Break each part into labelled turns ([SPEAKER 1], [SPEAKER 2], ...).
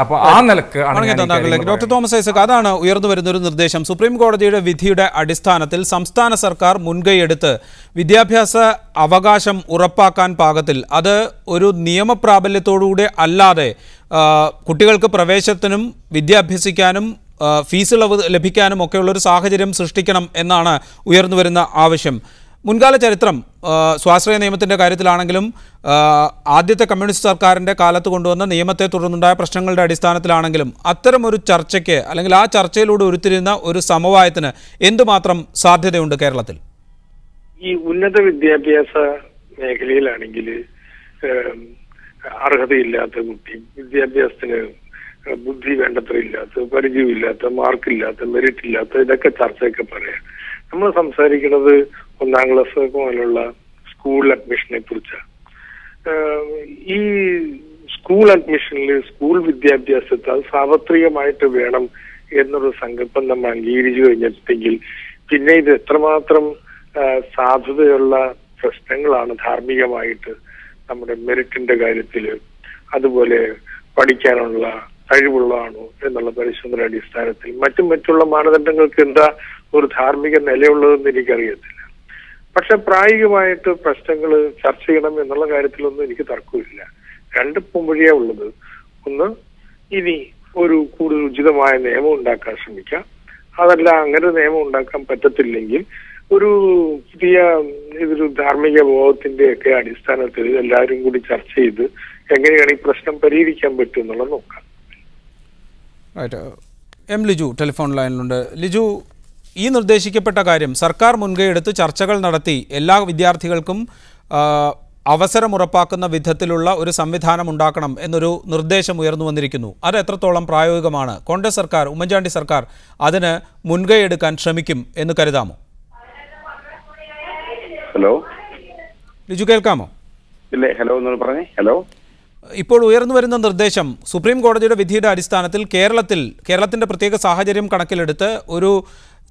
[SPEAKER 1] അപ്പോൾ ആ നിലക്ക്
[SPEAKER 2] ഡോക്ടർ തോമസ് ഐസക്, അതാണ് ഉയർന്നു വരുന്നൊരു നിർദ്ദേശം. സുപ്രീം കോടതിയുടെ വിധിയുടെ അടിസ്ഥാനത്തിൽ സംസ്ഥാന സർക്കാർ മുൻകൈയെടുത്ത് വിദ്യാഭ്യാസ അവകാശം ഉറപ്പാക്കാൻ പാകത്തിൽ അത് ഒരു നിയമപ്രാബല്യത്തോടുകൂടി അല്ലാതെ കുട്ടികൾക്ക് പ്രവേശനത്തിനും വിദ്യാഭ്യസിക്കാനും ഫീസ് ഇളവ് ലഭിക്കാനും ഒക്കെയുള്ളൊരു സാഹചര്യം സൃഷ്ടിക്കണം എന്നാണ് ഉയർന്നു വരുന്ന ആവശ്യം. മുൻകാല ചരിത്രം സ്വാശ്രയ നിയമത്തിൻ്റെ കാര്യത്തിലാണെങ്കിലും ആദ്യത്തെ കമ്മ്യൂണിസ്റ്റ് സർക്കാരിൻ്റെ കാലത്ത് കൊണ്ടുവന്ന നിയമത്തെ തുടർന്നുണ്ടായ പ്രശ്നങ്ങളുടെ അടിസ്ഥാനത്തിലാണെങ്കിലും അത്തരമൊരു ചർച്ചയ്ക്ക് അല്ലെങ്കിൽ ആ ചർച്ചയിലൂടെ ഉരുത്തിരിയുന്ന ഒരു സമവായത്തിന് എന്തുമാത്രം സാധ്യതയുണ്ട് കേരളത്തിൽ?
[SPEAKER 3] ഈ ഉന്നത വിദ്യാഭ്യാസ മേഖലയിലാണെങ്കിൽ അർഹതയില്ലാത്ത കുട്ടി, വിദ്യാഭ്യാസത്തിന് ബുദ്ധി വേണ്ടത്ര ഇല്ലാത്ത, പരിചയമില്ലാത്ത, മാർക്കില്ലാത്ത, മെറിറ്റ് ഇല്ലാത്ത, ഇതൊക്കെ ചർച്ചയൊക്കെ പറയാം. നമ്മൾ സംസാരിക്കുന്നത് 1ാം ക്ലാസ് മുതലുള്ള സ്കൂൾ അഡ്മിഷനെ കുറിച്ചാണ്. ഈ സ്കൂൾ അഡ്മിഷനിൽ സ്കൂൾ വിദ്യാഭ്യാസത്തെ അത് സാർവത്രികമായിട്ട് വേണം എന്നൊരു സങ്കല്പം നമ്മൾ അംഗീകരിച്ചു കഴിഞ്ഞിട്ടുണ്ടെങ്കിൽ പിന്നെ ഇത് എത്രമാത്രം സാധുതയുള്ള പ്രശ്നങ്ങളാണ് ധാർമ്മികമായിട്ട് നമ്മുടെ മെറിറ്റിന്റെ കാര്യത്തിൽ, അതുപോലെ പഠിക്കാനുള്ള കഴിവുള്ളതാണോ എന്നുള്ള പരിശോധന അടിസ്ഥാനത്തിൽ മറ്റുള്ള മാനദണ്ഡങ്ങൾക്ക് എന്താ ഒരു ധാർമ്മിക നിലയുള്ളതെന്ന് എനിക്കറിയത്തില്ല. പക്ഷെ പ്രായോഗികമായിട്ട് പ്രശ്നങ്ങൾ ചർച്ച ചെയ്യണം എന്നുള്ള കാര്യത്തിലൊന്നും എനിക്ക് തർക്കമില്ല. 2 പൊമ്പഴിയാ ഉള്ളത്. ഒന്ന്, ഇനി ഒരു കൂടുതൽ ഉചിതമായ നിയമം ഉണ്ടാക്കാൻ ശ്രമിക്കാം. അതല്ല, അങ്ങനെ നിയമം ഉണ്ടാക്കാൻ പറ്റത്തില്ലെങ്കിൽ ഒരു പുതിയ ഇതൊരു ധാർമ്മിക ബോധത്തിന്റെ ഒക്കെ അടിസ്ഥാനത്തിൽ എല്ലാവരും കൂടി ചർച്ച ചെയ്ത് എങ്ങനെയാണ് ഈ പ്രശ്നം പരിഹരിക്കാൻ പറ്റും എന്നുള്ളത് നോക്കാം.
[SPEAKER 2] എം ലിജു ടെലിഫോൺ ലൈനിലുണ്ട്. ലിജു, ഈ നിർദ്ദേശിക്കപ്പെട്ട കാര്യം സർക്കാർ മുൻകൈയെടുത്ത് ചർച്ചകൾ നടത്തി എല്ലാ വിദ്യാർത്ഥികൾക്കും അവസരം ഉറപ്പാക്കുന്ന വിധത്തിലുള്ള ഒരു സംവിധാനം ഉണ്ടാക്കണം എന്നൊരു നിർദ്ദേശം ഉയർന്നു വന്നിരിക്കുന്നു. അത് എത്രത്തോളം പ്രായോഗികമാണ്? കോൺഗ്രസ് സർക്കാർ, ഉമ്മൻചാണ്ടി സർക്കാർ അതിന് മുൻകൈയെടുക്കാൻ ശ്രമിക്കും എന്ന് കരുതാമോ?
[SPEAKER 4] ഹലോ
[SPEAKER 2] ലിജു, കേൾക്കാമോ?
[SPEAKER 4] ഇല്ലേ, ഹലോ എന്ന് പറഞ്ഞേ. ഹലോ,
[SPEAKER 2] ഇപ്പോൾ ഉയർന്നു വരുന്ന നിർദ്ദേശം സുപ്രീം കോടതിയുടെ വിധിയുടെ അടിസ്ഥാനത്തിൽ കേരളത്തിൻ്റെ പ്രത്യേക സാഹചര്യം കണക്കിലെടുത്ത് ഒരു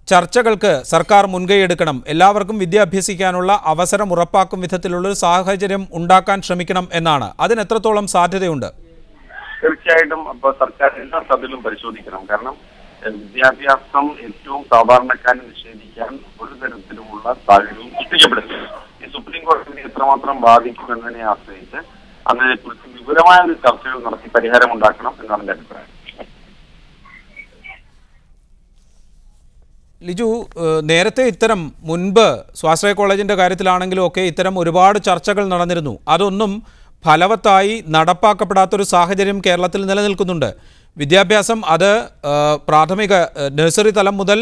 [SPEAKER 2] ചർച്ചകൾക്ക് സർക്കാർ മുൻകൈയെടുക്കണം, എല്ലാവർക്കും വിദ്യ അഭ്യസിക്കാനുള്ള അവസരം ഉറപ്പാക്കും വിധത്തിലുള്ളൊരു സാഹചര്യം ഉണ്ടാക്കാൻ ശ്രമിക്കണം എന്നാണ്. അതിന് എത്രത്തോളം സാധ്യതയുണ്ട്?
[SPEAKER 4] തീർച്ചയായിട്ടും അപ്പോൾ സർക്കാർ എല്ലാ സ്ഥലത്തിലും പരിശോധിക്കണം. കാരണം വിദ്യാഭ്യാസം ഏറ്റവും സാധാരണക്കാരന് നിഷേധിക്കാൻ ഒരു തരത്തിലുമുള്ള സാഹചര്യവും സൃഷ്ടിക്കപ്പെടുന്നില്ല. ഈ സുപ്രീം കോടതി എത്രമാത്രം ബാധിക്കും എന്നതിനെ ആശ്രയിച്ച് അതിനെക്കുറിച്ച് വിപുലമായ ഒരു ചർച്ചകൾ നടത്തി പരിഹാരം ഉണ്ടാക്കണം എന്നാണ് എൻ്റെ അഭിപ്രായം.
[SPEAKER 2] ലിജു, നേരത്തെ ഇത്തരം മുൻപ് സ്വാശ്രയ കോളേജിൻ്റെ കാര്യത്തിലാണെങ്കിലും ഒക്കെ ഇത്തരം ഒരുപാട് ചർച്ചകൾ നടന്നിരുന്നു. അതൊന്നും ഫലവത്തായി നടപ്പാക്കപ്പെടാത്തൊരു സാഹചര്യം കേരളത്തിൽ നിലനിൽക്കുന്നുണ്ട്. വിദ്യാഭ്യാസം അത് പ്രാഥമിക നഴ്സറി തലം മുതൽ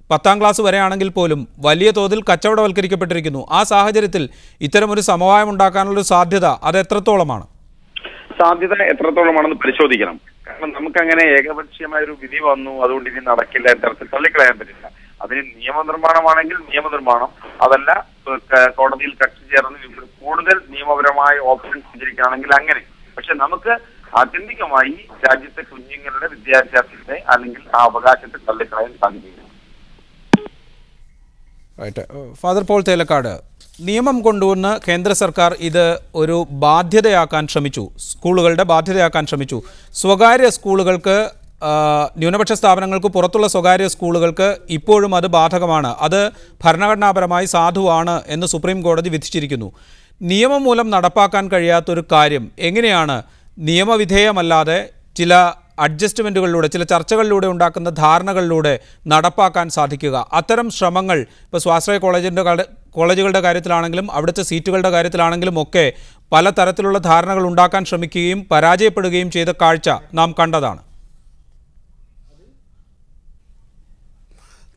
[SPEAKER 2] 10ാം ക്ലാസ് വരെയാണെങ്കിൽ പോലും വലിയ തോതിൽ കച്ചവടവൽക്കരിക്കപ്പെട്ടിരിക്കുന്നു. ആ സാഹചര്യത്തിൽ ഇത്തരമൊരു സമവായം ഉണ്ടാക്കാനുള്ളൊരു സാധ്യത അത് എത്രത്തോളമാണ്?
[SPEAKER 4] സാധ്യത എത്രത്തോളമാണെന്ന് പരിശോധിക്കണം. കാരണം നമുക്കങ്ങനെ ഏകപക്ഷീയമായ ഒരു വിധി വന്നു അതുകൊണ്ട് ഇനി നടക്കില്ല തരത്തിൽ തള്ളിക്കളയാൻ പറ്റില്ല. അതിന് നിയമനിർമ്മാണമാണെങ്കിൽ നിയമനിർമ്മാണം, അതല്ല കോടതിയിൽ കക്ഷി ചേർന്ന് കൂടുതൽ നിയമപരമായ ഓപ്ഷൻ സ്വീകരിക്കുകയാണെങ്കിൽ അങ്ങനെ. പക്ഷെ നമുക്ക് ആത്യന്തികമായി രാജ്യത്തെ കുഞ്ഞുങ്ങളുടെ വിദ്യാഭ്യാസത്തെ അല്ലെങ്കിൽ ആ അവകാശത്തെ തള്ളിക്കളയാൻ സാധിക്കില്ല.
[SPEAKER 2] ഫാദർ പോൾ തേലക്കാട്, നിയമം കൊണ്ടുവന്ന് കേന്ദ്ര സർക്കാർ ഇത് ഒരു ബാധ്യതയാക്കാൻ ശ്രമിച്ചു, സ്കൂളുകളുടെ ബാധ്യതയാക്കാൻ ശ്രമിച്ചു. സ്വകാര്യ സ്കൂളുകൾക്ക്, ന്യൂനപക്ഷ സ്ഥാപനങ്ങൾക്ക് പുറത്തുള്ള സ്വകാര്യ സ്കൂളുകൾക്ക് ഇപ്പോഴും അത് ബാധകമാണ്, അത് ഭരണഘടനാപരമായി സാധുവാണ് എന്ന് സുപ്രീം കോടതി വിധിച്ചിരിക്കുന്നു. നിയമം മൂലം നടപ്പാക്കാൻ കഴിയാത്തൊരു കാര്യം എങ്ങനെയാണ് നിയമവിധേയമല്ലാതെ ചില അഡ്ജസ്റ്റ്മെൻറ്റുകളിലൂടെ, ചില ചർച്ചകളിലൂടെ ഉണ്ടാക്കുന്ന ധാരണകളിലൂടെ നടപ്പാക്കാൻ സാധിക്കുക? അത്തരം ശ്രമങ്ങൾ ഇപ്പോൾ സ്വാശ്രയ കോളേജുകളുടെ കാര്യത്തിലാണെങ്കിലും അവിടുത്തെ സീറ്റുകളുടെ കാര്യത്തിലാണെങ്കിലും ഒക്കെ പലതരത്തിലുള്ള ധാരണകൾ ഉണ്ടാക്കാൻ ശ്രമിക്കുകയും പരാജയപ്പെടുകയും ചെയ്ത കാഴ്ച നാം കണ്ടതാണ്.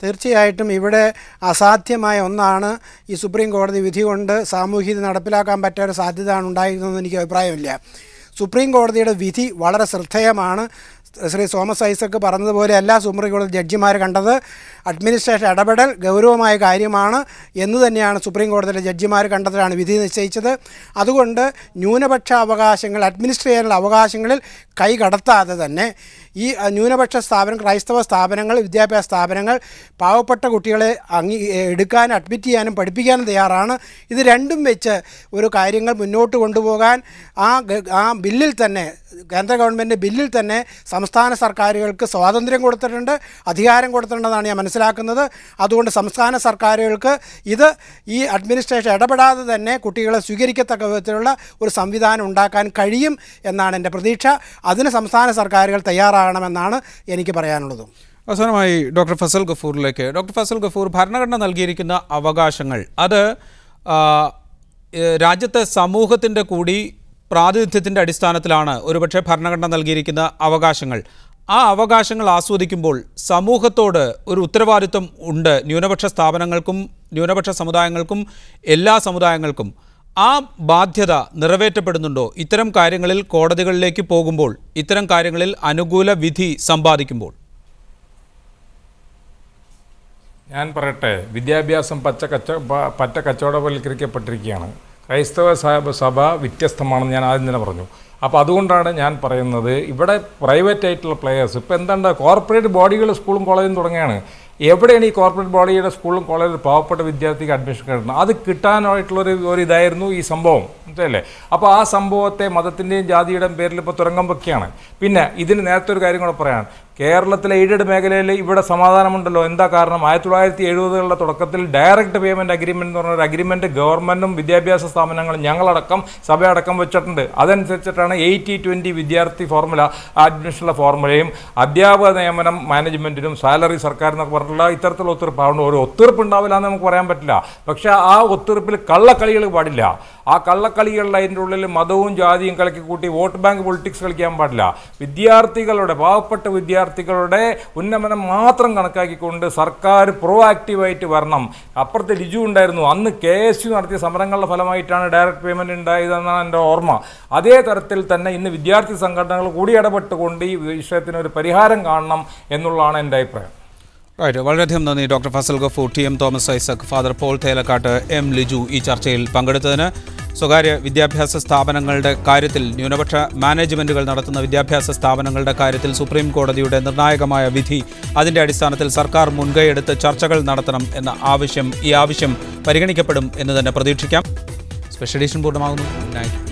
[SPEAKER 5] തീർച്ചയായിട്ടും ഇവിടെ അസാധ്യമായ ഒന്നാണ് ഈ സുപ്രീം കോടതി വിധി കൊണ്ട് സാമൂഹിക നടപ്പിലാക്കാൻ പറ്റാത്ത സാധ്യതയാണ് ഉണ്ടായിരുന്നതെന്ന് എനിക്ക് അഭിപ്രായമില്ല. സുപ്രീം കോടതിയുടെ വിധി വളരെ ശ്രദ്ധേയമാണ്. ശ്രീ തോമസ് ഐസക് പറഞ്ഞതുപോലെ എല്ലാ സുപ്രീം കോടതി ജഡ്ജിമാർ കണ്ടത് അഡ്മിനിസ്ട്രേഷൻ ഇടപെടൽ ഗൗരവമായ കാര്യമാണ് എന്ന് തന്നെയാണ് സുപ്രീം കോടതിയിലെ ജഡ്ജിമാർ കണ്ടതിലാണ് വിധി നിശ്ചയിച്ചത്. അതുകൊണ്ട് ന്യൂനപക്ഷ അവകാശങ്ങൾ, അഡ്മിനിസ്ട്രേഷനുള്ള അവകാശങ്ങളിൽ കൈ കടത്താതെ തന്നെ ഈ ന്യൂനപക്ഷ സ്ഥാപനം, ക്രൈസ്തവ സ്ഥാപനങ്ങൾ, വിദ്യാഭ്യാസ സ്ഥാപനങ്ങൾ പാവപ്പെട്ട കുട്ടികളെ എടുക്കാനും അഡ്മിറ്റ് ചെയ്യാനും പഠിപ്പിക്കാനും തയ്യാറാണ്. ഇത് രണ്ടും വെച്ച് ഒരു കാര്യങ്ങൾ മുന്നോട്ട് കൊണ്ടുപോകാൻ ആ ബില്ലിൽ തന്നെ, കേന്ദ്ര ഗവൺമെൻറ് ബില്ലിൽ തന്നെ സംസ്ഥാന സർക്കാരുകൾക്ക് സ്വാതന്ത്ര്യം കൊടുത്തിട്ടുണ്ട്, അധികാരം കൊടുത്തിട്ടുണ്ടെന്നാണ് ഞാൻ മനസ്സിലാക്കുന്നത്. അതുകൊണ്ട് സംസ്ഥാന സർക്കാരുകൾക്ക് ഈ അഡ്മിനിസ്ട്രേഷൻ ഇടപെടാതെ തന്നെ കുട്ടികളെ സ്വീകരിക്കത്തക്ക വിധത്തിലുള്ള ഒരു സംവിധാനം ഉണ്ടാക്കാൻ കഴിയും എന്നാണ് എൻ്റെ പ്രതീക്ഷ. അതിന് സംസ്ഥാന സർക്കാരുകൾ തയ്യാറാകണമെന്നാണ് എനിക്ക് പറയാനുള്ളത്.
[SPEAKER 2] അവസാനമായി ഡോക്ടർ ഫസൽ ഗഫൂറിലേക്ക്. ഡോക്ടർ ഫസൽ ഗഫൂർ, ഭരണഘടന നൽകിയിരിക്കുന്ന അവകാശങ്ങൾ അത് രാജ്യത്തെ സമൂഹത്തിൻ്റെ കൂടി പ്രാതിനിധ്യത്തിൻ്റെ അടിസ്ഥാനത്തിലാണ് ഒരുപക്ഷെ ഭരണഘടന നൽകിയിരിക്കുന്ന അവകാശങ്ങൾ. ആ അവകാശങ്ങൾ ആസ്വദിക്കുമ്പോൾ സമൂഹത്തോട് ഒരു ഉത്തരവാദിത്വം ഉണ്ട്, ന്യൂനപക്ഷ സ്ഥാപനങ്ങൾക്കും ന്യൂനപക്ഷ സമുദായങ്ങൾക്കും എല്ലാ സമുദായങ്ങൾക്കും. ആ ബാധ്യത നിറവേറ്റപ്പെടുന്നുണ്ടോ ഇത്തരം കാര്യങ്ങളിൽ കോടതികളിലേക്ക് പോകുമ്പോൾ, ഇത്തരം കാര്യങ്ങളിൽ അനുകൂല വിധി സമ്പാദിക്കുമ്പോൾ?
[SPEAKER 1] ഞാൻ പറയട്ടെ, വിദ്യാഭ്യാസം പറ്റ കച്ചവടവൽക്കരിക്കപ്പെട്ടിരിക്കുകയാണ്. ക്രൈസ്തവ സഭ വ്യത്യസ്തമാണെന്ന് ഞാൻ ആദ്യം തന്നെ പറഞ്ഞു. അപ്പോൾ അതുകൊണ്ടാണ് ഞാൻ പറയുന്നത്, ഇവിടെ പ്രൈവറ്റ് ആയിട്ടുള്ള പ്ലെയേഴ്സ് ഇപ്പോൾ എന്താണ്, കോർപ്പറേറ്റ് ബോഡികൾ സ്കൂളും കോളേജും തുടങ്ങിയാണ്. എവിടെയാണ് ഈ കോർപ്പറേറ്റ് ബോഡിയുടെ സ്കൂളും കോളേജിൽ പാവപ്പെട്ട വിദ്യാർത്ഥിക്ക് അഡ്മിഷൻ കിട്ടുന്നത്? അത് കിട്ടാനായിട്ടുള്ളൊരു ഇതായിരുന്നു ഈ സംഭവം, മനസ്സിലല്ലേ? അപ്പോൾ ആ സംഭവത്തെ മതത്തിൻ്റെയും ജാതിയുടെയും പേരിൽ ഇപ്പോൾ തുരങ്കം വെക്കുകയാണ്. പിന്നെ ഇതിന് നേരത്തെ ഒരു കാര്യം കൂടെ പറയാൻ, കേരളത്തിലെ എയ്ഡഡ് മേഖലയിൽ ഇവിടെ സമാധാനമുണ്ടല്ലോ. എന്താ കാരണം? 1970കളുടെ തുടക്കത്തിൽ ഡയറക്റ്റ് പേയ്മെൻറ്റ് അഗ്രിമെൻറ്റ് എന്ന് പറഞ്ഞൊരു അഗ്രിമെൻറ്റ് ഗവൺമെൻറ്റും വിദ്യാഭ്യാസ സ്ഥാപനങ്ങളും ഞങ്ങളടക്കം സഭയടക്കം വെച്ചിട്ടുണ്ട്. അതനുസരിച്ചിട്ടാണ് 80-20 വിദ്യാർത്ഥി ഫോർമുല, അഡ്മിഷനുള്ള ഫോർമുലയും അധ്യാപക നിയമനം മാനേജ്മെൻറ്റിനും സാലറി സർക്കാർ എന്നൊക്കെ പറഞ്ഞിട്ടുള്ള ഇത്തരത്തിലുള്ള ഒത്തുതീർപ്പ്. അതുകൊണ്ട് ഒരു ഒത്തുതീർപ്പ് ഉണ്ടാവില്ല എന്ന് നമുക്ക് പറയാൻ പറ്റില്ല. പക്ഷേ ആ ഒത്തുതീർപ്പിൽ കള്ളക്കളികൾ പാടില്ല. ആ കള്ളക്കളികളിൽ അതിൻ്റെ ഉള്ളിൽ മതവും ജാതിയും കളിക്കി കൂട്ടി വോട്ട് ബാങ്ക് പൊളിറ്റിക്സ് കളിക്കാൻ പാടില്ല. വിദ്യാർത്ഥികളുടെ, പാവപ്പെട്ട വിദ്യാർത്ഥികളുടെ ഉന്നമനം മാത്രം കണക്കാക്കിക്കൊണ്ട് സർക്കാർ പ്രോ ആക്റ്റീവായിട്ട് വരണം. അപ്പുറത്തെ ലിജു ഉണ്ടായിരുന്നു, അന്ന് KSU നടത്തിയ സമരങ്ങളുടെ ഫലമായിട്ടാണ് ഡയറക്റ്റ് പേയ്മെൻറ്റ് ഉണ്ടായതെന്നാണ് എൻ്റെ ഓർമ്മ. അതേ തരത്തിൽ തന്നെ ഇന്ന് വിദ്യാർത്ഥി സംഘടനകൾ കൂടി ഇടപെട്ടുകൊണ്ട് ഈ വിഷയത്തിന് ഒരു പരിഹാരം കാണണം എന്നുള്ളതാണ് എൻ്റെ അഭിപ്രായം.
[SPEAKER 2] റൈറ്റ്, വളരെയധികം നന്ദി doctor Fazal Gafoor, TM Thomas Isaac, father Paul Thelakkat, M Liju ഈ ചർച്ചയിൽ പങ്കെടുത്തതിന്. സ്വകാര്യ വിദ്യാഭ്യാസ സ്ഥാപനങ്ങളുടെ കാര്യത്തിൽ, ന്യൂനപക്ഷ മാനേജ്മെൻറ്റുകൾ നടത്തുന്ന വിദ്യാഭ്യാസ സ്ഥാപനങ്ങളുടെ കാര്യത്തിൽ സുപ്രീം കോടതിയുടെ നിർണായകമായ വിധി, അതിൻ്റെ അടിസ്ഥാനത്തിൽ സർക്കാർ മുൻകൈയെടുത്ത് ചർച്ചകൾ നടത്തണം എന്ന ആവശ്യം പരിഗണിക്കപ്പെടും എന്ന് തന്നെ പ്രതീക്ഷിക്കാം. സ്പെഷ്യൽ എഡിഷൻ പൂർണ്ണമാകുന്നു. Good night.